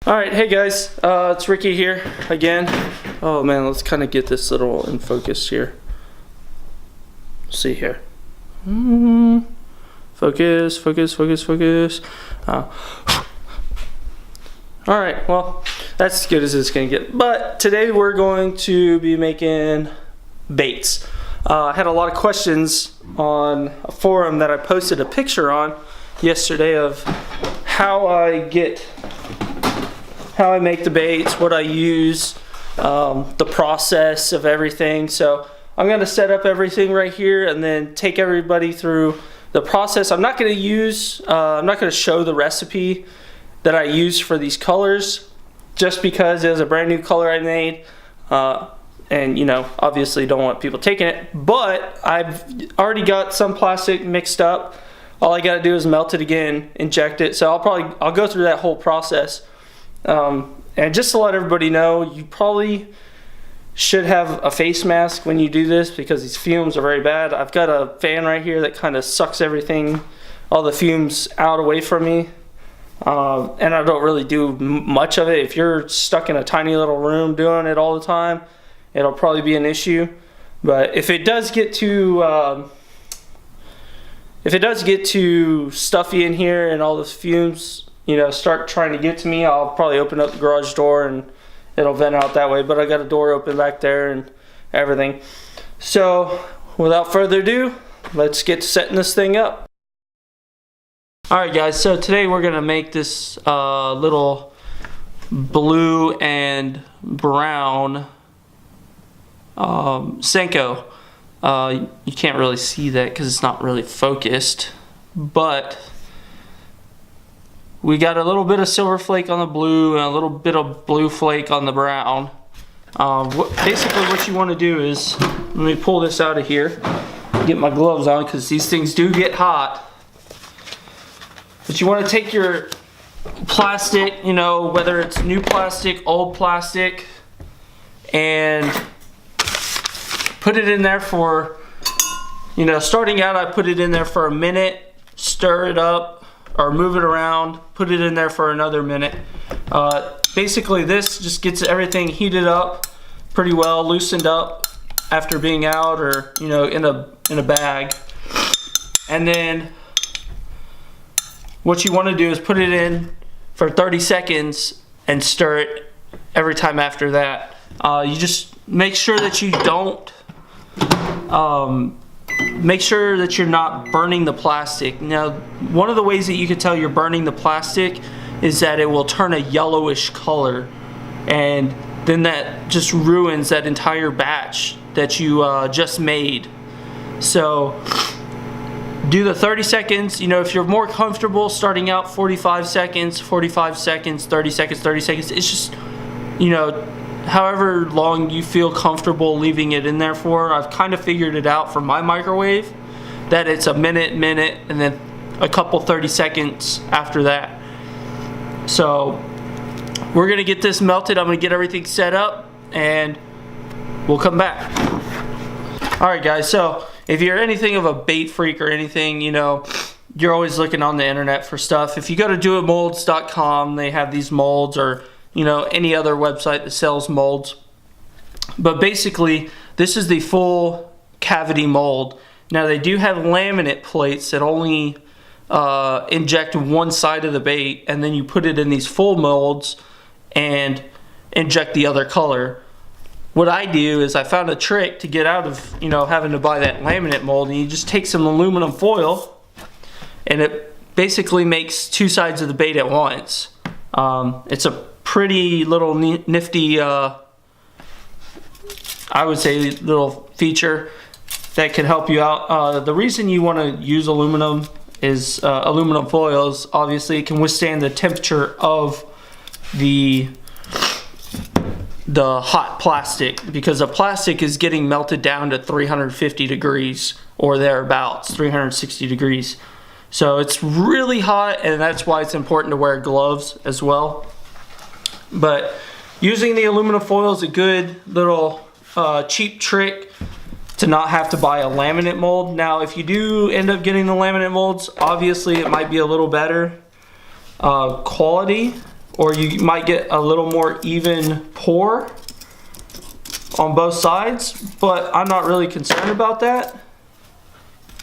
Alright, hey guys, it's Ricky here again. Oh man, let's kind of get this little in focus here. See here. Focus, focus, focus, focus. Alright, well, that's as good as it's going to get. But today we're going to be making baits. I had a lot of questions on a forum that I posted a picture on yesterday of how I make the baits, what I use, the process of everything. So I'm going to set up everything right here and then take everybody through the process. I'm not going to show the recipe that I use for these colors, just because it was a brand new color I made, and you know, obviously don't want people taking it. But I've already got some plastic mixed up. All I got to do is melt it again, inject it. So I'll go through that whole process. And just to let everybody know, you probably should have a face mask when you do this because these fumes are very bad. I've got a fan right here that kind of sucks everything, all the fumes out away from me. And I don't really do much of it. If you're stuck in a tiny little room doing it all the time, it'll probably be an issue. But if it does get too stuffy in here and all those fumes, you know, start trying to get to me, I'll probably open up the garage door and it'll vent out that way. But I got a door open back there and everything. So without further ado, let's get to setting this thing up. Alright guys, so today we're gonna make this little blue and brown senko. You can't really see that because it's not really focused, but we got a little bit of silver flake on the blue and a little bit of blue flake on the brown. Basically what you want to do is, let me pull this out of here, get my gloves on because these things do get hot. But you want to take your plastic, you know, whether it's new plastic, old plastic, and put it in there for, you know, starting out I put it in there for a minute, stir it up, or move it around, put it in there for another minute. Basically this just gets everything heated up pretty well, loosened up after being out, or you know, in a bag. And then what you want to do is put it in for 30 seconds and stir it every time after that. You just make sure that you don't make sure that you're not burning the plastic. Now, one of the ways that you can tell you're burning the plastic is that it will turn a yellowish color, and then that just ruins that entire batch that you just made. So do the 30 seconds. You know, if you're more comfortable starting out 45 seconds, 45 seconds, 30 seconds, 30 seconds, it's just, you know, however long you feel comfortable leaving it in there for. I've kind of figured it out for my microwave that it's a minute, and then a couple 30 seconds after that. So we're gonna get this melted. I'm gonna get everything set up and we'll come back. Alright guys, so if you're anything of a bait freak or anything, you know, you're always looking on the internet for stuff. If you go to doitmolds.com, they have these molds, or you know, any other website that sells molds. But basically, this is the full cavity mold. Now they do have laminate plates that only inject one side of the bait, and then you put it in these full molds and inject the other color. What I do is I found a trick to get out of, you know, having to buy that laminate mold, and you just take some aluminum foil and it basically makes two sides of the bait at once. It's a pretty little nifty, I would say, little feature that can help you out. The reason you want to use aluminum is aluminum foils. Obviously, it can withstand the temperature of the hot plastic, because the plastic is getting melted down to 350 degrees or thereabouts, 360 degrees. So it's really hot, and that's why it's important to wear gloves as well. But using the aluminum foil is a good little cheap trick to not have to buy a laminate mold. Now, if you do end up getting the laminate molds, obviously it might be a little better quality, or you might get a little more even pour on both sides, but I'm not really concerned about that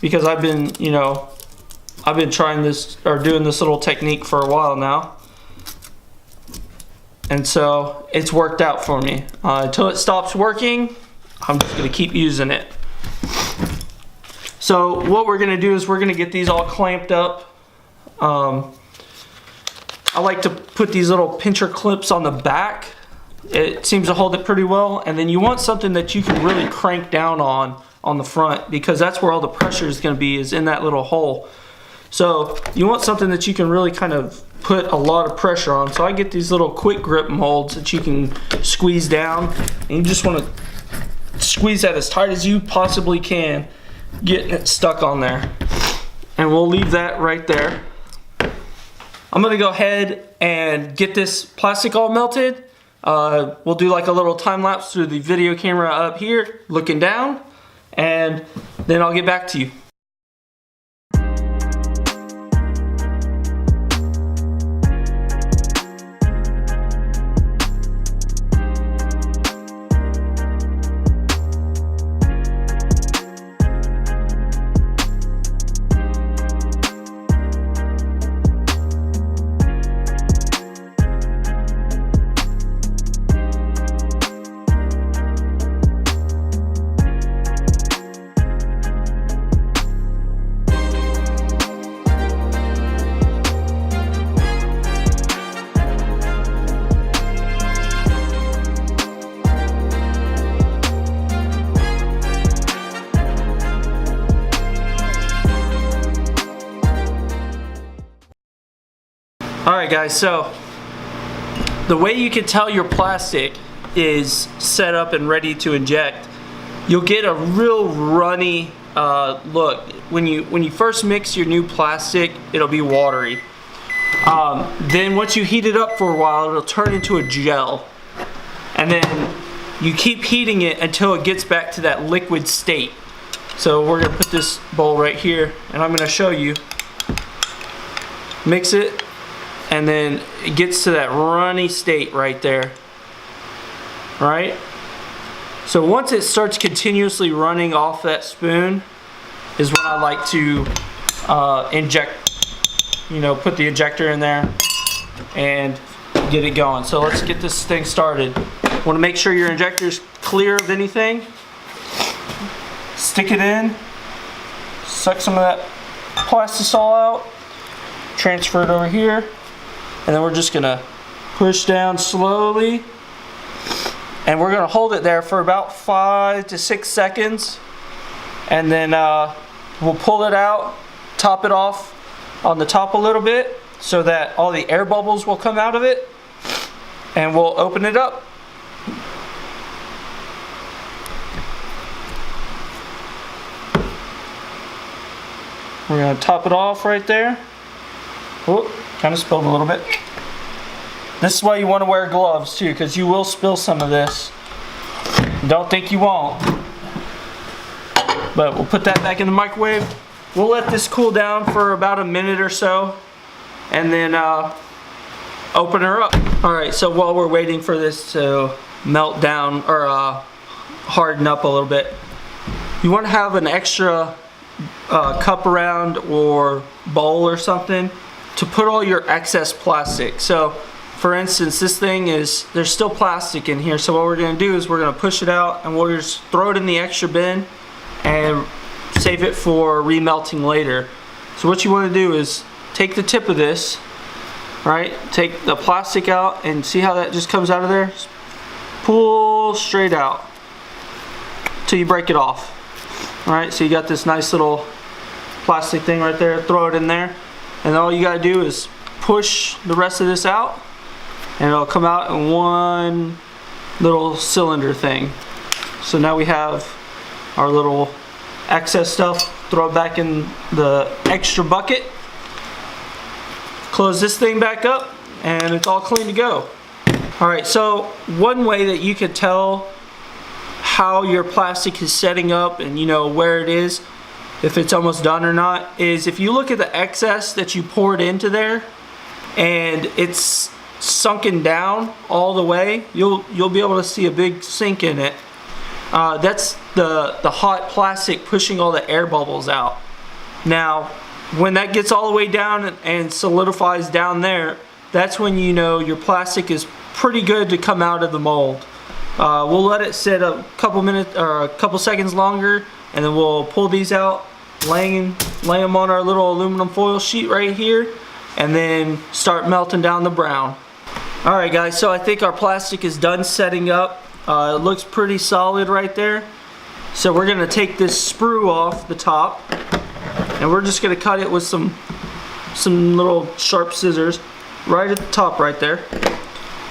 because I've been, you know, I've been trying this or doing this little technique for a while now. And so it's worked out for me. Until it stops working, I'm just gonna keep using it. So what we're gonna do is we're gonna get these all clamped up. I like to put these little pincher clips on the back. It seems to hold it pretty well. And then you want something that you can really crank down on the front, because that's where all the pressure is gonna be, is in that little hole. So you want something that you can really kind of put a lot of pressure on. So I get these little quick grip molds that you can squeeze down, and you just want to squeeze that as tight as you possibly can, getting it stuck on there. And we'll leave that right there. I'm gonna go ahead and get this plastic all melted. We'll do like a little time lapse through the video camera up here, looking down, and then I'll get back to you. Alright guys, so the way you can tell your plastic is set up and ready to inject, you'll get a real runny look. When you first mix your new plastic, it'll be watery. Then once you heat it up for a while, it'll turn into a gel. And then you keep heating it until it gets back to that liquid state. So we're gonna put this bowl right here, and I'm gonna show you. Mix it, and then it gets to that runny state right there. Right? So once it starts continuously running off that spoon is when I like to inject, you know, put the injector in there and get it going. So let's get this thing started. Want to make sure your injector's clear of anything. Stick it in, suck some of that plastisol out, transfer it over here, and then we're just gonna push down slowly, and we're gonna hold it there for about 5 to 6 seconds, and then we'll pull it out, top it off on the top a little bit so that all the air bubbles will come out of it, and we'll open it up. We're gonna top it off right there. Oh, kind of spilled a little bit. This is why you want to wear gloves too, because you will spill some of this. Don't think you won't. But we'll put that back in the microwave. We'll let this cool down for about a minute or so, and then open her up. Alright, so while we're waiting for this to melt down or harden up a little bit, you want to have an extra cup around or bowl or something to put all your excess plastic. So for instance, this thing is, there's still plastic in here, so what we're going to do is we're going to push it out and we'll just throw it in the extra bin and save it for remelting later. So what you want to do is take the tip of this, right, take the plastic out, and see how that just comes out of there? Pull straight out till you break it off. Alright, so you got this nice little plastic thing right there, throw it in there, and all you gotta do is push the rest of this out, and it'll come out in one little cylinder thing. So now we have our little excess stuff, throw it back in the extra bucket, close this thing back up, and it's all clean to go. Alright, so one way that you could tell how your plastic is setting up and you know where it is, if it's almost done or not, is if you look at the excess that you poured into there and it's sunken down all the way, you'll be able to see a big sink in it. That's the hot plastic pushing all the air bubbles out. Now, when that gets all the way down and solidifies down there, that's when you know your plastic is pretty good to come out of the mold. We'll let it sit a couple minutes or a couple seconds longer, and then we'll pull these out, lay them on our little aluminum foil sheet right here, and then start melting down the brown. Alright guys, so I think our plastic is done setting up. It looks pretty solid right there. So we're going to take this sprue off the top, and we're just going to cut it with some little sharp scissors right at the top right there.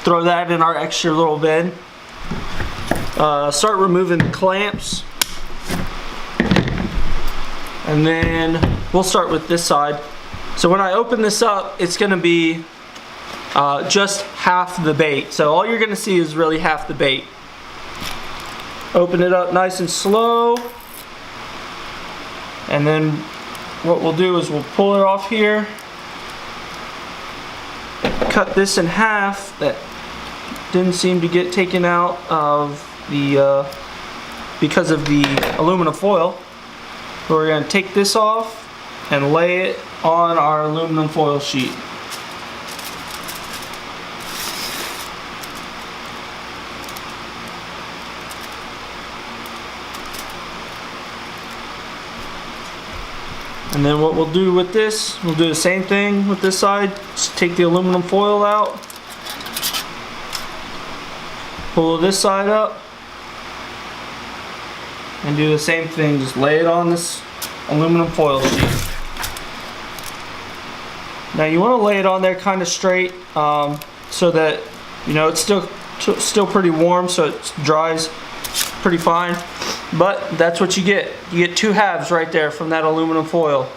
Throw that in our extra little bin. Start removing the clamps. And then we'll start with this side. So when I open this up, it's going to be just half the bait. So all you're going to see is really half the bait. Open it up nice and slow. And then what we'll do is we'll pull it off here. Cut this in half. That didn't seem to get taken out of the because of the aluminum foil. We're going to take this off and lay it on our aluminum foil sheet. And then what we'll do with this, we'll do the same thing with this side. Just take the aluminum foil out, pull this side up, and do the same thing. Just lay it on this aluminum foil sheet. Now you want to lay it on there kind of straight, so that you know it's still pretty warm, so it dries pretty fine. But that's what you get. You get two halves right there from that aluminum foil.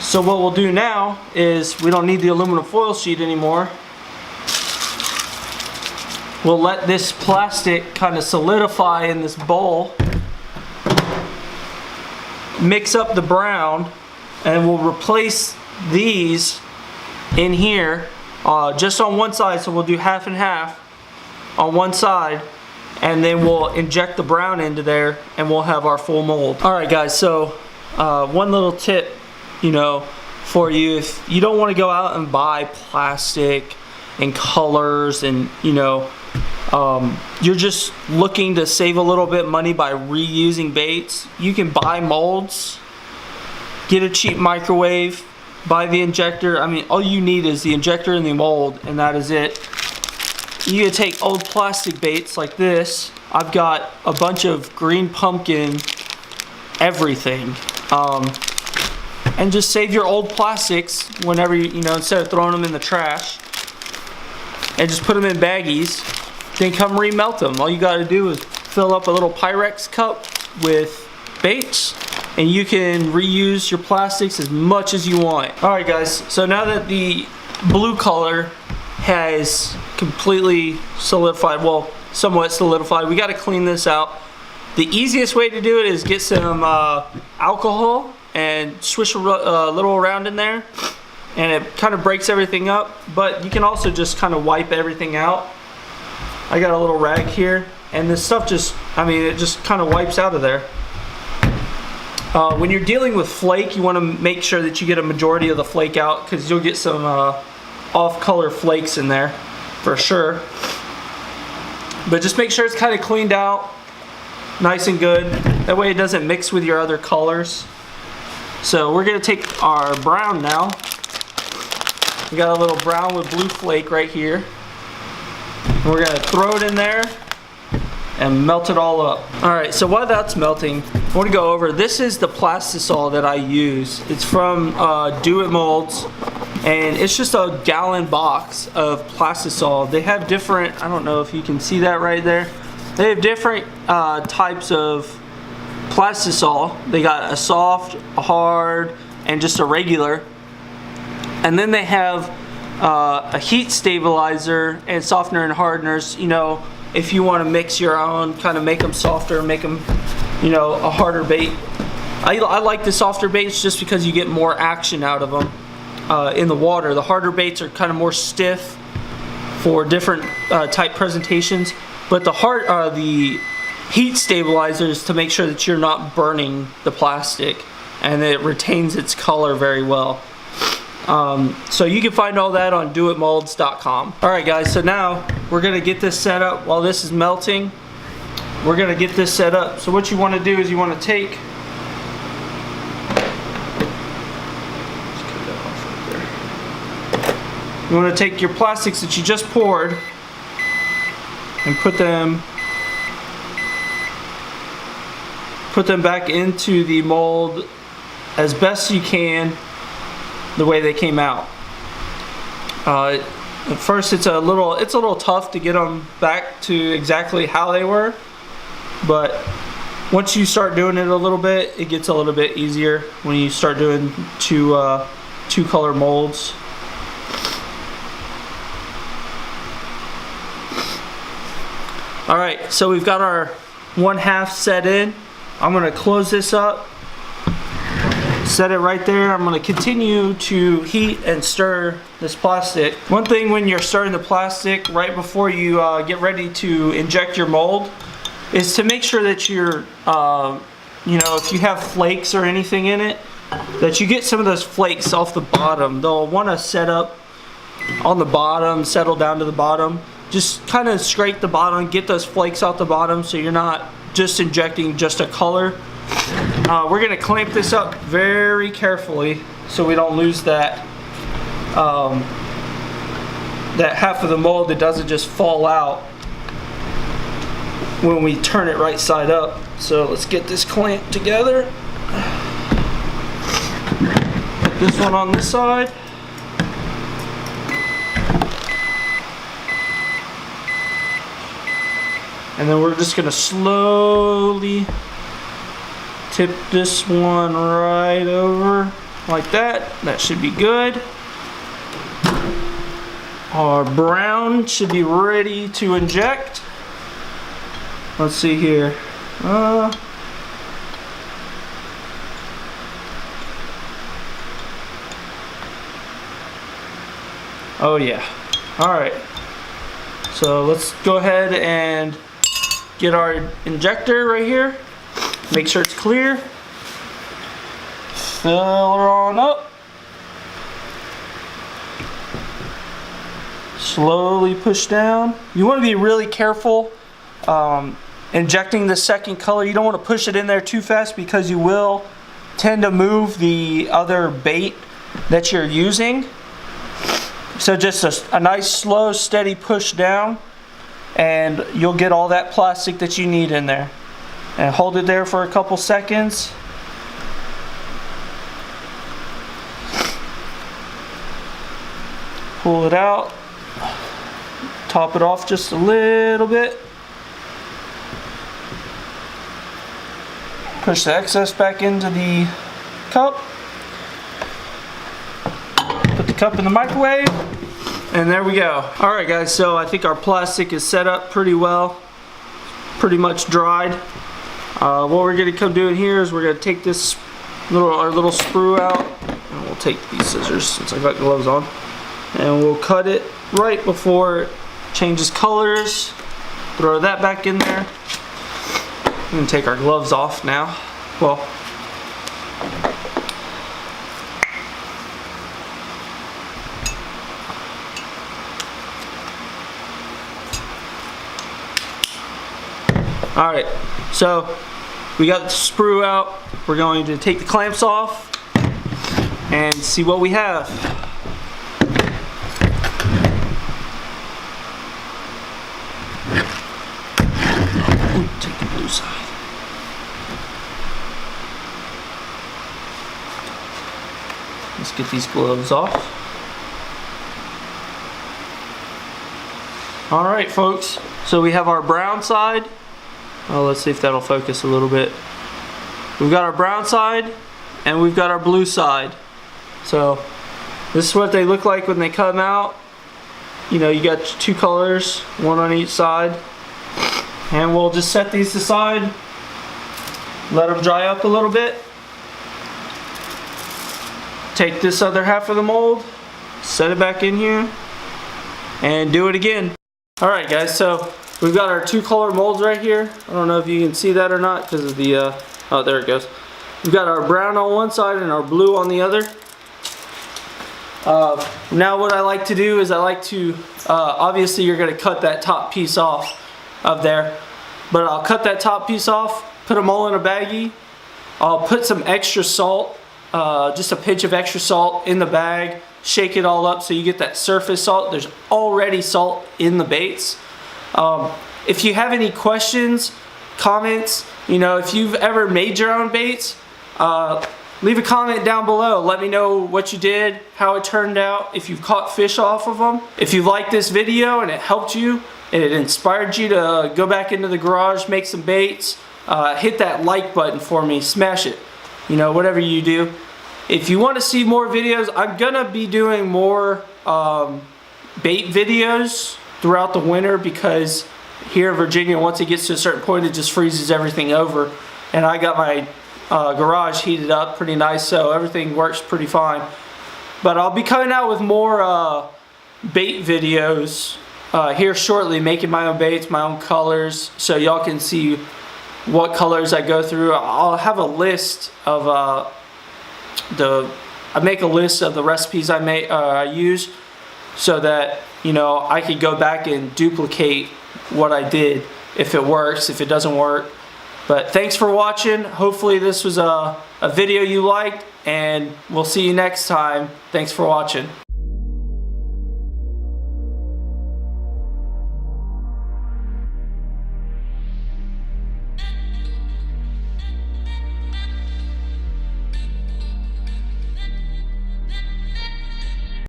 So what we'll do now is we don't need the aluminum foil sheet anymore. We'll let this plastic kind of solidify in this bowl. Mix up the brown, and we'll replace these in here just on one side. So we'll do half and half on one side, and then we'll inject the brown into there, and we'll have our full mold. Alright guys, so one little tip, you know, for you, if you don't want to go out and buy plastic and colors, and you know, you're just looking to save a little bit money by reusing baits, you can buy molds, get a cheap microwave, buy the injector. I mean, all you need is the injector and the mold, and that is it. You can take old plastic baits like this. I've got a bunch of green pumpkin everything, and just save your old plastics whenever you know, instead of throwing them in the trash, and just put them in baggies, then come remelt them. All you got to do is fill up a little Pyrex cup with baits, and you can reuse your plastics as much as you want. Alright guys, so now that the blue color has completely solidified, well, somewhat solidified, we got to clean this out. The easiest way to do it is get some alcohol and swish a little around in there, and it kind of breaks everything up. But you can also just kind of wipe everything out. I got a little rag here, and this stuff just, I mean, it just kind of wipes out of there. When you're dealing with flake, you want to make sure that you get a majority of the flake out, because you'll get some off-color flakes in there for sure. But just make sure it's kind of cleaned out nice and good, that way it doesn't mix with your other colors. So we're going to take our brown now. We got a little brown with blue flake right here. We're going to throw it in there and melt it all up. Alright, so while that's melting, I want to go over, this is the plastisol that I use. It's from Do It Molds, and it's just a gallon box of plastisol. They have different, I don't know if you can see that right there, they have different types of plastisol. They got a soft, a hard, and just a regular. And then they have a heat stabilizer and softener and hardeners. You know, if you want to mix your own, kind of make them softer, make them, you know, a harder bait. I like the softer baits just because you get more action out of them. in the water. The harder baits are kind of more stiff for different type presentations, but the heat stabilizer is to make sure that you're not burning the plastic and it retains its color very well. So you can find all that on doitmolds.com. Alright guys, so now we're going to get this set up. While this is melting, we're going to get this set up. So what you want to do is you want to take, you want to take your plastics that you just poured and put them back into the mold as best you can the way they came out. At first it's a little tough to get them back to exactly how they were, but once you start doing it a little bit, it gets a little bit easier when you start doing two color molds. Alright, so we've got our 1/2 set in. I'm going to close this up, set it right there. I'm going to continue to heat and stir this plastic. One thing when you're stirring the plastic right before you get ready to inject your mold is to make sure that you're, you know, if you have flakes or anything in it, that you get some of those flakes off the bottom. They'll want to set up on the bottom, settle down to the bottom. Just kind of scrape the bottom, get those flakes out the bottom so you're not just injecting just a color. We're going to clamp this up very carefully so we don't lose that that half of the mold that doesn't just fall out when we turn it right side up. So let's get this clamp together. Put this one on this side. And then we're just going to slowly tip this one right over like that. That should be good. Our brown should be ready to inject. Let's see here. Oh yeah. Alright. So let's go ahead and get our injector right here. Make sure it's clear. Fill her on up. Slowly push down. You want to be really careful injecting the second color. You don't want to push it in there too fast because you will tend to move the other bait that you're using. So just a nice slow steady push down and you'll get all that plastic that you need in there. And hold it there for a couple seconds. Pull it out. Top it off just a little bit. Push the excess back into the cup. Put the cup in the microwave. And there we go. Alright guys, so I think our plastic is set up pretty well. Pretty much dried. What we're going to come doing here is we're going to take this our little sprue out. And we'll take these scissors since I got gloves on. And we'll cut it right before it changes colors. Throw that back in there. I'm going to take our gloves off now. Well, alright, so we got the sprue out. We're going to take the clamps off and see what we have. Ooh, take the blue side. Let's get these gloves off. Alright folks, so we have our brown side. Oh, let's see if that'll focus a little bit. We've got our brown side and we've got our blue side. So this is what they look like when they come out. You know, you got two colors, one on each side. And we'll just set these aside, let them dry up a little bit. take this other half of the mold, set it back in here, and do it again. Alright guys, so we've got our 2 color molds right here. I don't know if you can see that or not because of the, oh there it goes. We've got our brown on one side and our blue on the other. Now what I like to do is I like to, obviously you're going to cut that top piece off of there. But I'll cut that top piece off, put them all in a baggie. I'll put some extra salt, just a pinch of extra salt in the bag. Shake it all up so you get that surface salt. There's already salt in the baits. If you have any questions, comments, you know, if you've ever made your own baits, leave a comment down below. Let me know what you did, how it turned out, if you've caught fish off of them. If you liked this video and it helped you, and it inspired you to go back into the garage, make some baits, hit that like button for me, smash it. You know, whatever you do. If you want to see more videos, I'm gonna be doing more bait videos throughout the winter because here in Virginia, once it gets to a certain point, it just freezes everything over. And I got my garage heated up pretty nice, so everything works pretty fine. But I'll be coming out with more bait videos here shortly, making my own baits, my own colors, so y'all can see what colors I go through. I'll have a list of I make a list of the recipes I use, so that, you know, I could go back and duplicate what I did if it works, if it doesn't work. But thanks for watching. Hopefully this was a video you liked, and we'll see you next time. Thanks for watching.